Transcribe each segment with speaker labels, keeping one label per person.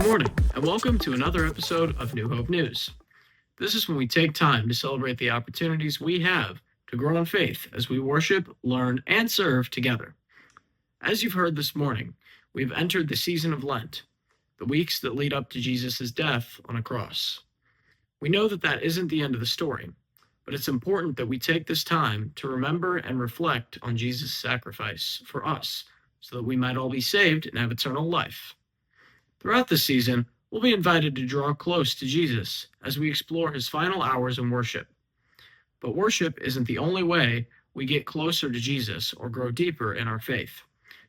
Speaker 1: Good morning, and welcome to another episode of New Hope News. This is when we take time to celebrate the opportunities we have to grow in faith as we worship, learn, and serve together. As you've heard this morning, we've entered the season of Lent, the weeks that lead up to Jesus' death on a cross. We know that isn't the end of the story, but it's important that we take this time to remember and reflect on Jesus' sacrifice for us so that we might all be saved and have eternal life. Throughout this season, we'll be invited to draw close to Jesus as we explore his final hours in worship. But worship isn't the only way we get closer to Jesus or grow deeper in our faith.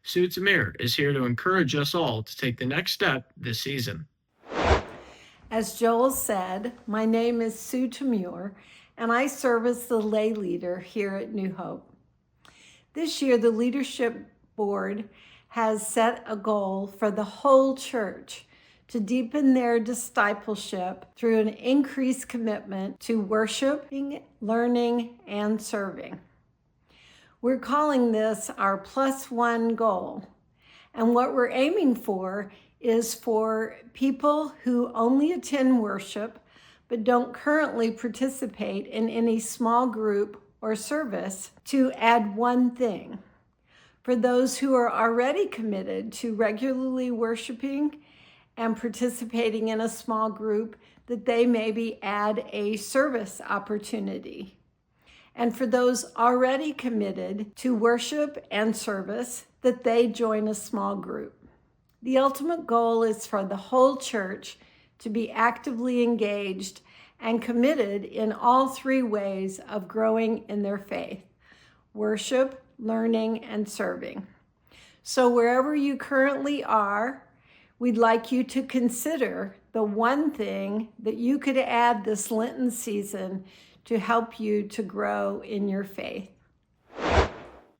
Speaker 1: Sue Tamir is here to encourage us all to take the next step this season.
Speaker 2: As Joel said, my name is Sue Tamur, and I serve as the lay leader here at New Hope. This year, the leadership board has set a goal for the whole church to deepen their discipleship through an increased commitment to worshiping, learning, and serving. We're calling this our +1 goal. And what we're aiming for is for people who only attend worship but don't currently participate in any small group or service to add one thing. For those who are already committed to regularly worshiping and participating in a small group, that they maybe add a service opportunity. And for those already committed to worship and service, that they join a small group. The ultimate goal is for the whole church to be actively engaged and committed in all three ways of growing in their faith: worship, learning, and serving. So wherever you currently are, we'd like you to consider the one thing that you could add this Lenten season to help you to grow in your faith.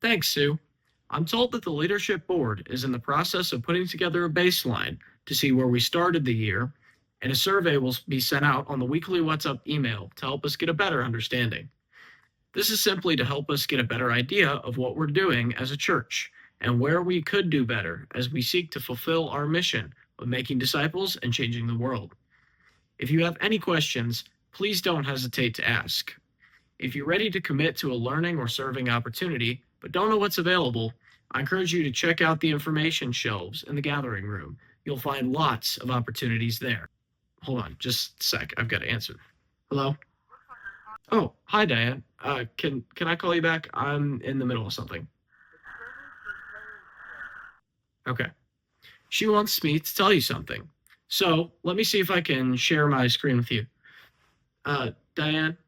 Speaker 1: Thanks, Sue. I'm told that the leadership board is in the process of putting together a baseline to see where we started the year, and a survey will be sent out on the weekly What's Up email to help us get a better understanding. This is simply to help us get a better idea of what we're doing as a church and where we could do better as we seek to fulfill our mission of making disciples and changing the world. If you have any questions, please don't hesitate to ask. If you're ready to commit to a learning or serving opportunity but don't know what's available, I encourage you to check out the information shelves in the gathering room. You'll find lots of opportunities there. Hold on, just a sec. I've got to answer. Hello? Oh, hi, Diane. Can I call you back? I'm in the middle of something. Okay. She wants me to tell you something. So let me see if I can share my screen with you. Diane,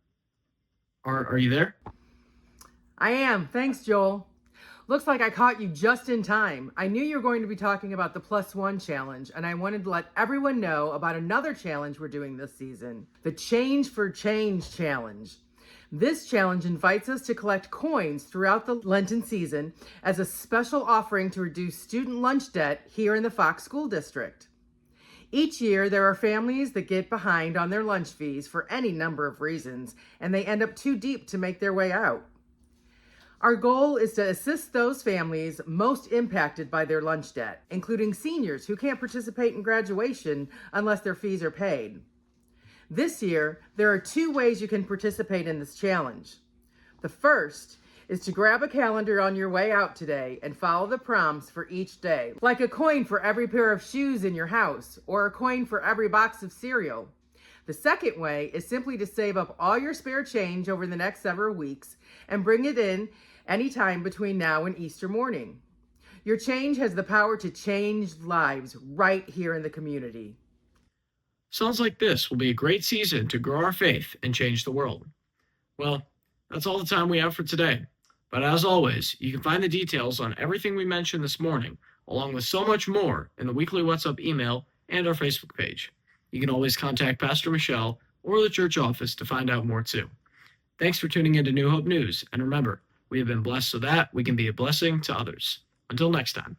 Speaker 1: are you there?
Speaker 3: I am. Thanks, Joel. Looks like I caught you just in time. I knew you were going to be talking about the +1 challenge, and I wanted to let everyone know about another challenge we're doing this season, the Change for Change challenge. This challenge invites us to collect coins throughout the Lenten season as a special offering to reduce student lunch debt here in the Fox School District. Each year, there are families that get behind on their lunch fees for any number of reasons, and they end up too deep to make their way out. Our goal is to assist those families most impacted by their lunch debt, including seniors who can't participate in graduation unless their fees are paid. This year, there are 2 ways you can participate in this challenge. The first is to grab a calendar on your way out today and follow the prompts for each day, like a coin for every pair of shoes in your house or a coin for every box of cereal. The second way is simply to save up all your spare change over the next several weeks and bring it in anytime between now and Easter morning. Your change has the power to change lives right here in the community.
Speaker 1: Sounds like this will be a great season to grow our faith and change the world. Well, that's all the time we have for today. But as always, you can find the details on everything we mentioned this morning, along with so much more, in the weekly What's Up email and our Facebook page. You can always contact Pastor Michelle or the church office to find out more too. Thanks for tuning into New Hope News, and remember, we have been blessed so that we can be a blessing to others. Until next time.